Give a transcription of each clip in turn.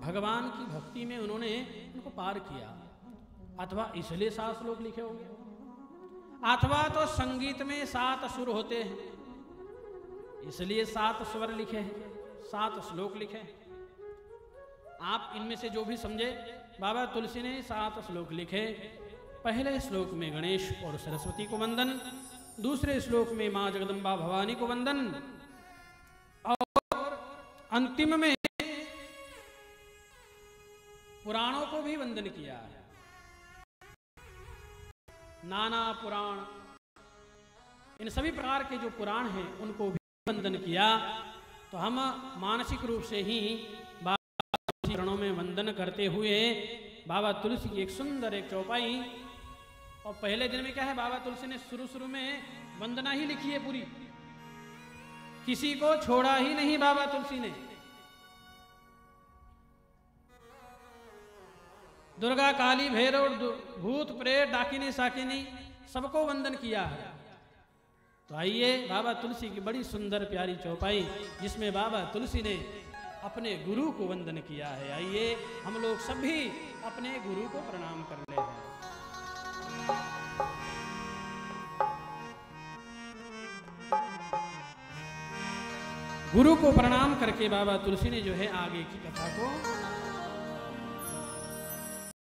भगवान की भक्ति में उन्होंने उनको पार किया, अथवा इसलिए 7 श्लोक लिखे होंगे, अथवा तो संगीत में 7 सुर होते हैं इसलिए 7 स्वर लिखे हैं, 7 श्लोक लिखे हैं। आप इनमें से जो भी समझे, बाबा तुलसी ने 7 श्लोक लिखे। पहले श्लोक में गणेश और सरस्वती को वंदन, दूसरे श्लोक में माँ जगदम्बा भवानी को वंदन, और अंतिम में पुराणों को भी वंदन किया है। नाना पुराण, इन सभी प्रकार के जो पुराण हैं उनको भी वंदन किया। तो हम मानसिक रूप से ही बाबा तुलसी चरणों में वंदन करते हुए बाबा तुलसी की एक सुंदर एक चौपाई। और पहले दिन में क्या है, बाबा तुलसी ने शुरू में वंदना ही लिखी है पूरी, किसी को छोड़ा ही नहीं बाबा तुलसी ने। दुर्गा काली भैरव भूत प्रेत डाकिनी साकिनी सबको वंदन किया है। तो आइए बाबा तुलसी की बड़ी सुंदर प्यारी चौपाई जिसमें बाबा तुलसी ने अपने गुरु को वंदन किया है। आइए हम लोग सभी अपने गुरु को प्रणाम कर ले हैं। गुरु को प्रणाम करके बाबा तुलसी ने जो है आगे की कथा को,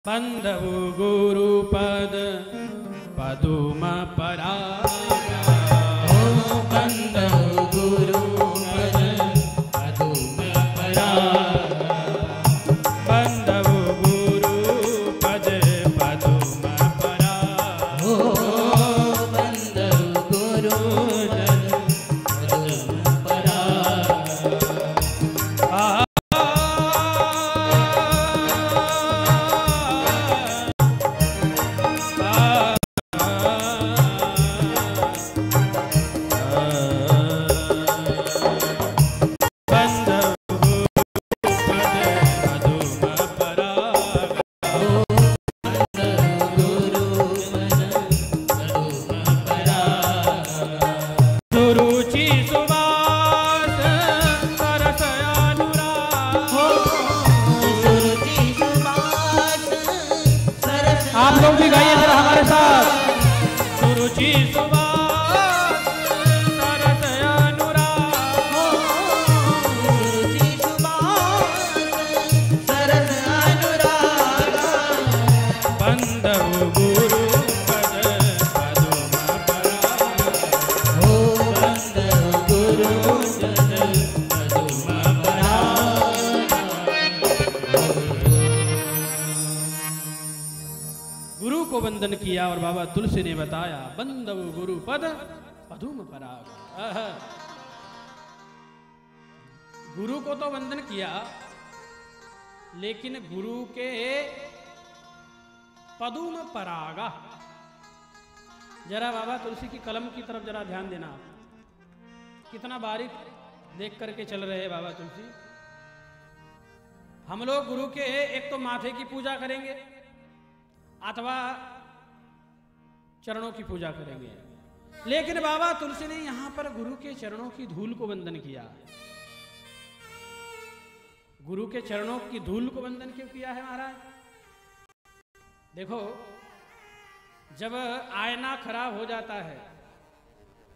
बंधु गुरु पद पदुम परागा, बंधु गुरु पद पदुम परागा, बंधु गुरु पद पदुम परागा, बंधु गुरु पद पदुम परागा। आप लोग भी गाइए जरा हमारे साथ। सुरुचि सुबास सरस अनुराग, सुरुचि सुबास सरस अनुराग, बंधु गुरु पद पदुम परागा, हो बंधु गुरु पद पदुम परागा। गुरु को वंदन किया और बाबा तुलसी ने बताया, बंधु गुरु पद पदुम परागा। गुरु को तो वंदन किया, लेकिन गुरु के पदुम परागा, जरा बाबा तुलसी की कलम की तरफ जरा ध्यान देना। कितना बारीक देख करके चल रहे हैं बाबा तुलसी। हम लोग गुरु के एक तो माथे की पूजा करेंगे अथवा चरणों की पूजा करेंगे, लेकिन बाबा तुलसी ने यहां पर गुरु के चरणों की धूल को वंदन किया। गुरु के चरणों की धूल को वंदन क्यों किया है महाराज? देखो, जब आईना खराब हो जाता है,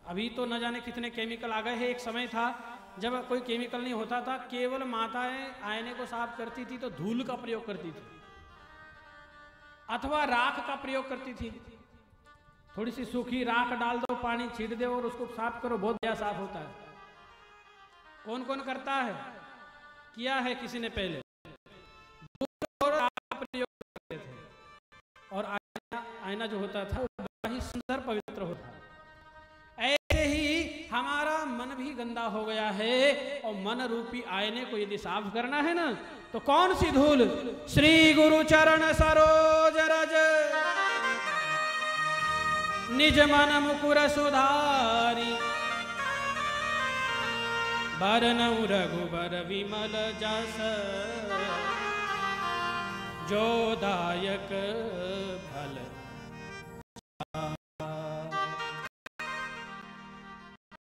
अभी तो न जाने कितने केमिकल आ गए हैं, एक समय था जब कोई केमिकल नहीं होता था, केवल माताएं आईने को साफ करती थी तो धूल का प्रयोग करती थी अथवा राख का प्रयोग करती थी। थोड़ी सी सूखी राख डाल दो, पानी छीट दो और उसको साफ करो, बहुत बढ़िया साफ होता है। कौन कौन करता है? किया है किसी ने पहले। धूल और राख का प्रयोग करते थे और आईना जो होता था वो बड़ा ही सुंदर पवित्र होता है। ऐसे ही हमारा मन भी गंदा हो गया है और मन रूपी आईने को यदि साफ करना है ना, तो कौन सी धूल? श्री गुरु चरण सरोज रज निज मन मुकुर सुधारी, बरनउँ रघुबर विमल जस जो दायक भल।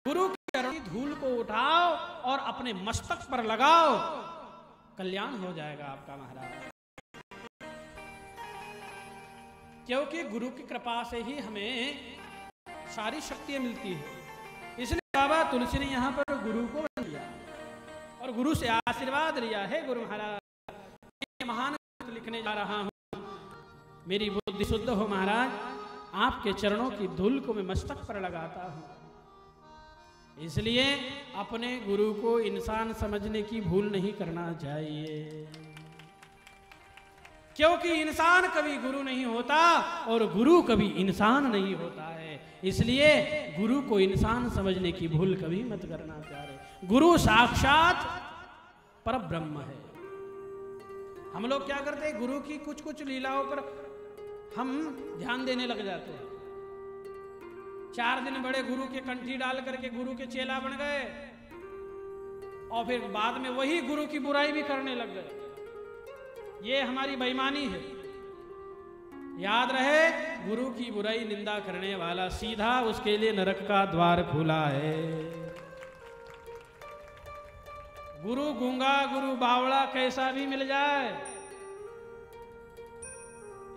गुरु के चरण की धूल को उठाओ और अपने मस्तक पर लगाओ कल्याण हो जाएगा आपका महाराज। क्योंकि गुरु की कृपा से ही हमें सारी शक्तियां मिलती है। इसलिए बाबा तुलसी ने यहाँ पर गुरु को बन लिया और गुरु से आशीर्वाद लिया है। गुरु महाराज, मैं महान ग्रंथ लिखने जा रहा हूँ, मेरी बुद्धि शुद्ध हो महाराज, आपके चरणों की धूल को मैं मस्तक पर लगाता हूँ। इसलिए अपने गुरु को इंसान समझने की भूल नहीं करना चाहिए, क्योंकि इंसान कभी गुरु नहीं होता और गुरु कभी इंसान नहीं होता है। इसलिए गुरु को इंसान समझने की भूल कभी मत करना चाहिए। गुरु साक्षात परब्रह्म है। हम लोग क्या करते हैं, गुरु की कुछ कुछ लीलाओं पर हम ध्यान देने लग जाते हैं। 4 दिन बड़े गुरु के कंठी डाल करके गुरु के चेला बन गए और फिर बाद में वही गुरु की बुराई भी करने लग गए। ये हमारी बेईमानी है। याद रहे, गुरु की बुराई निंदा करने वाला सीधा उसके लिए नरक का द्वार खुला है। गुरु गूंगा, गुरु बावड़ा कैसा भी मिल जाए।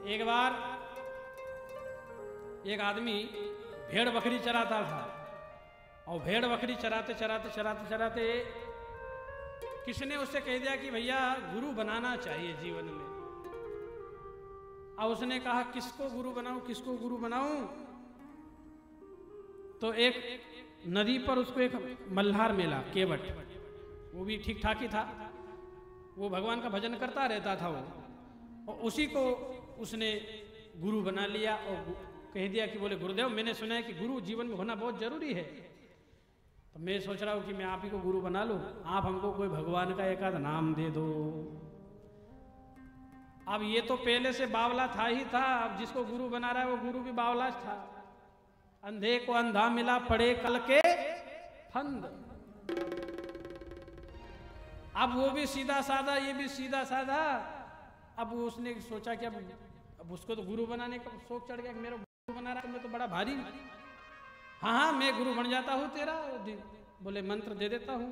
एक बार एक आदमी भेड़ बकरी चराता था और भेड़ बकरी चराते चराते चराते चराते किसी ने उससे कह दिया कि भैया गुरु बनाना चाहिए जीवन में। अब उसने कहा किसको गुरु बनाऊं, किसको गुरु बनाऊं। तो एक नदी पर उसको एक मल्हार मिला, केवट, वो भी ठीक ठाक ही था, वो भगवान का भजन करता रहता था वो, और उसी को उसने गुरु बना लिया और कह दिया कि बोले गुरुदेव मैंने सुना है कि गुरु जीवन में होना बहुत जरूरी है, तो मैं सोच रहा हूँ कि मैं आप ही को गुरु बना लूँ, आप हमको कोई भगवान का एक आध नाम दे दो। अब ये तो पहले से बावला था ही था, अब जिसको गुरु बना रहा है वो गुरु भी बावला था। अंधे को अंधा मिला, पड़े कल के फंद। अब वो भी सीधा साधा, ये भी सीधा साधा। अब उसने सोचा कि अब उसको तो गुरु बनाने का शौक चढ़ गया कि मेरा गुरु बना रहा है, मैं तो बड़ा भारी, हाँ हाँ मैं गुरु बन जाता हूँ तेरा। बोले मंत्र दे देता हूँ।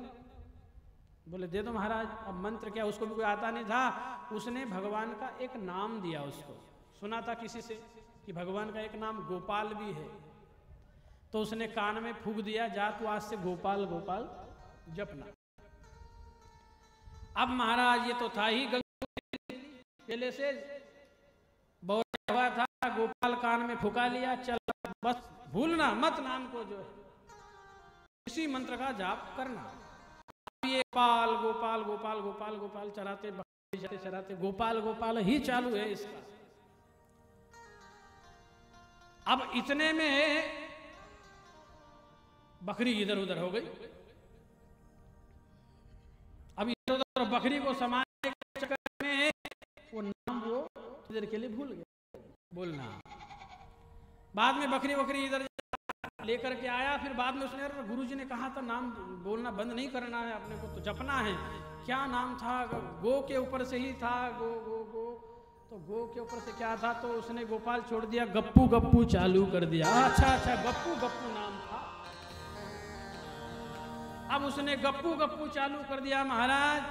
बोले दे दो महाराज। अब मंत्र क्या, उसको भी कोई आता नहीं था। उसने भगवान का एक नाम दिया उसको, सुना था किसी से कि भगवान का एक नाम गोपाल भी है, तो उसने कान में फूंक दिया, जा तू आज से गोपाल गोपाल जपना। अब महाराज ये तो था ही पहले से बहुत हुआ था, गोपाल कान में फुका लिया, चल बस भूलना मत नाम को, जो है इसी मंत्र का जाप करना। ये गोपाल गोपाल गोपाल गोपाल गोपाल चराते चराते गोपाल गोपाल ही चालू है इसका। अब इतने में बकरी इधर उधर हो गई। अब इधर उधर बकरी को समाने के चक्कर में वो नाम वो इधर के लिए भूल गया बोलना। बाद में बकरी बकरी इधर लेकर के आया, फिर बाद में उसने, गुरुजी ने कहा था नाम बोलना बंद नहीं करना है, अपने को तो जपना है। क्या नाम था, गो के ऊपर से ही था, गो गो गो, तो गो के ऊपर से क्या था, तो उसने गोपाल छोड़ दिया, गप्पू गप्पू चालू कर दिया। अच्छा अच्छा गप्पू गप्पू नाम था। अब उसने गप्पू गप्पू चालू कर दिया महाराज।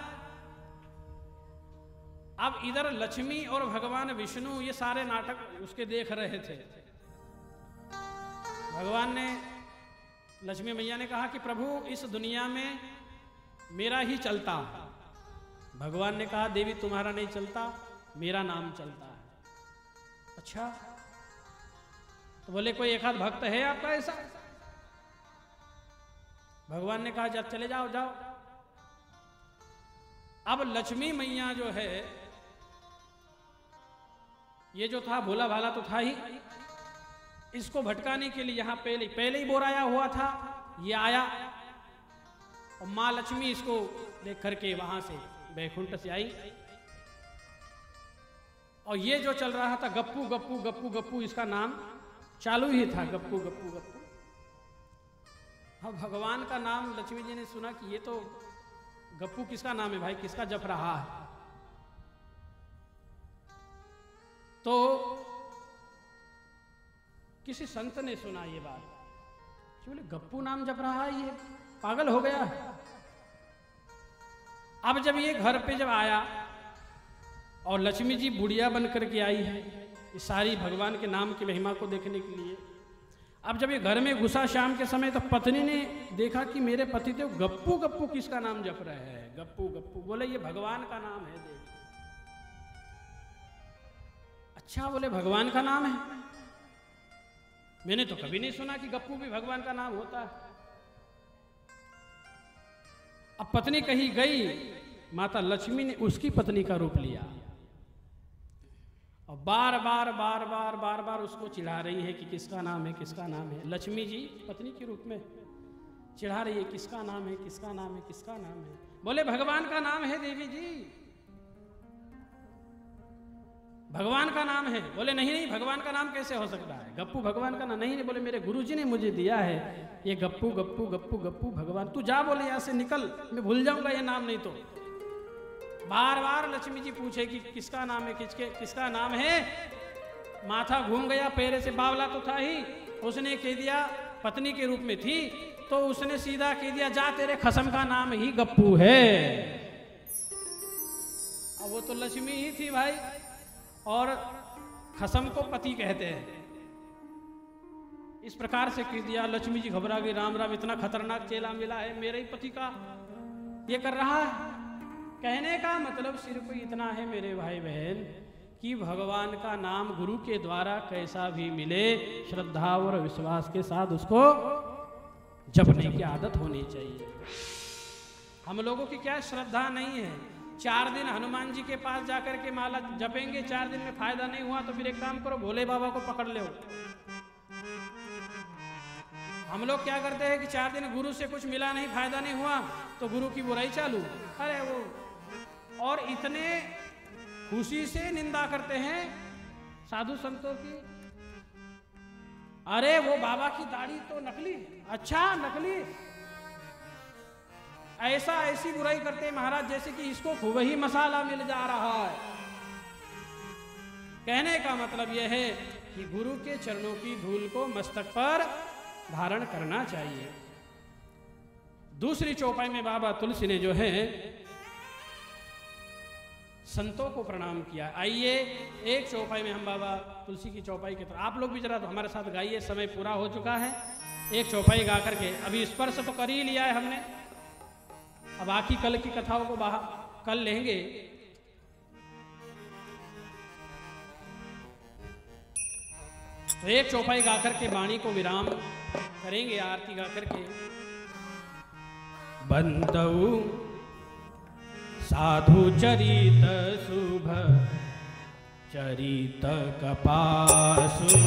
अब इधर लक्ष्मी और भगवान विष्णु ये सारे नाटक उसके देख रहे थे। भगवान ने, लक्ष्मी मैया ने कहा कि प्रभु इस दुनिया में मेरा ही चलता। भगवान ने कहा देवी तुम्हारा नहीं चलता, मेरा नाम चलता है। अच्छा, तो बोले कोई एक आध भक्त है आपका ऐसा? भगवान ने कहा जब चले जाओ जाओ। अब लक्ष्मी मैया जो है, ये जो था भोला भाला तो था ही, इसको भटकाने के लिए यहां पहले ही बोराया हुआ था। ये आया और मां लक्ष्मी इसको देख करके वहां से बैकुंठ से आई, और ये जो चल रहा था गप्पू गप्पू गप्पू गप्पू, इसका नाम चालू ही था, गप्पू गप्पू गप्पू। अब भगवान का नाम लक्ष्मी जी ने सुना कि ये तो गप्पू किसका नाम है भाई, किसका जप रहा है। तो किसी संत ने सुना ये बात, बोले गप्पू नाम जप रहा है, ये पागल हो गया है। अब जब ये घर पे जब आया और लक्ष्मी जी बुढ़िया बन करके आई है ये सारी भगवान के नाम की महिमा को देखने के लिए, अब जब ये घर में घुसा शाम के समय तो पत्नी ने देखा कि मेरे पति देव गप्पू गप्पू किसका नाम जप रहे हैं, गप्पू गप्पू। बोले ये भगवान का नाम है देवी। अच्छा, बोले भगवान का नाम है, मैंने तो कभी नहीं सुना कि गप्पू भी भगवान का नाम होता है। अब पत्नी कहीं गई, माता लक्ष्मी ने उसकी पत्नी का रूप लिया और बार बार बार बार बार बार उसको चिढ़ा रही है कि किसका नाम है, किसका नाम है। लक्ष्मी जी पत्नी के रूप में चिढ़ा रही है, किसका नाम है, किसका नाम है, किसका नाम है। बोले भगवान का नाम है देवी जी, भगवान का नाम है। बोले नहीं नहीं, भगवान का नाम कैसे हो सकता है, गप्पू भगवान का नाम नहीं। बोले मेरे गुरुजी ने मुझे दिया है ये गप्पू गप्पू गप्पू गप्पू भगवान। तू जा, बोले यहाँ से निकल, मैं भूल जाऊंगा ये नाम नहीं तो। बार बार लक्ष्मी जी पूछे कि किसका नाम है, किसका नाम है। माथा घूम गया, पैरे से बावला तो था ही, उसने कह दिया, पत्नी के रूप में थी तो उसने सीधा कह दिया, जा तेरे खसम का नाम ही गप्पू है। अब वो तो लक्ष्मी ही थी भाई, और खसम को पति कहते हैं। इस प्रकार से कह दिया। लक्ष्मी जी घबरा गई, राम राम, इतना खतरनाक चेला मिला है, मेरे ही पति का ये कर रहा है। कहने का मतलब सिर्फ इतना है मेरे भाई बहन कि भगवान का नाम गुरु के द्वारा कैसा भी मिले, श्रद्धा और विश्वास के साथ उसको जपने की आदत होनी चाहिए। हम लोगों की क्या श्रद्धा नहीं है, 4 दिन हनुमान जी के पास जाकर के माला जपेंगे, 4 दिन में फायदा नहीं हुआ तो फिर एक काम करो, भोले बाबा को पकड़ लो। हम लोग क्या करते हैं कि 4 दिन गुरु से कुछ मिला नहीं, फायदा नहीं हुआ तो गुरु की बुराई चालू। अरे वो, और इतने खुशी से निंदा करते हैं साधु संतों की। अरे वो बाबा की दाढ़ी तो नकली, अच्छा नकली, ऐसी बुराई करते हैं महाराज जैसे कि इसको खूब ही मसाला मिल जा रहा है। कहने का मतलब यह है कि गुरु के चरणों की धूल को मस्तक पर धारण करना चाहिए। दूसरी चौपाई में बाबा तुलसी ने जो है संतों को प्रणाम किया। आइए एक चौपाई में हम बाबा तुलसी की चौपाई के तरफ, आप लोग भी जरा तो हमारे साथ गाइए, समय पूरा हो चुका है। एक चौपाई गा करके अभी स्पर्श तो कर ही लिया है हमने, अब बाकी कल की कथाओं को कल लेंगे। तो एक चौपाई गा करके वाणी को विराम करेंगे, आरती गा करके। बंदऊ साधु चरित शुभ चरित कपासु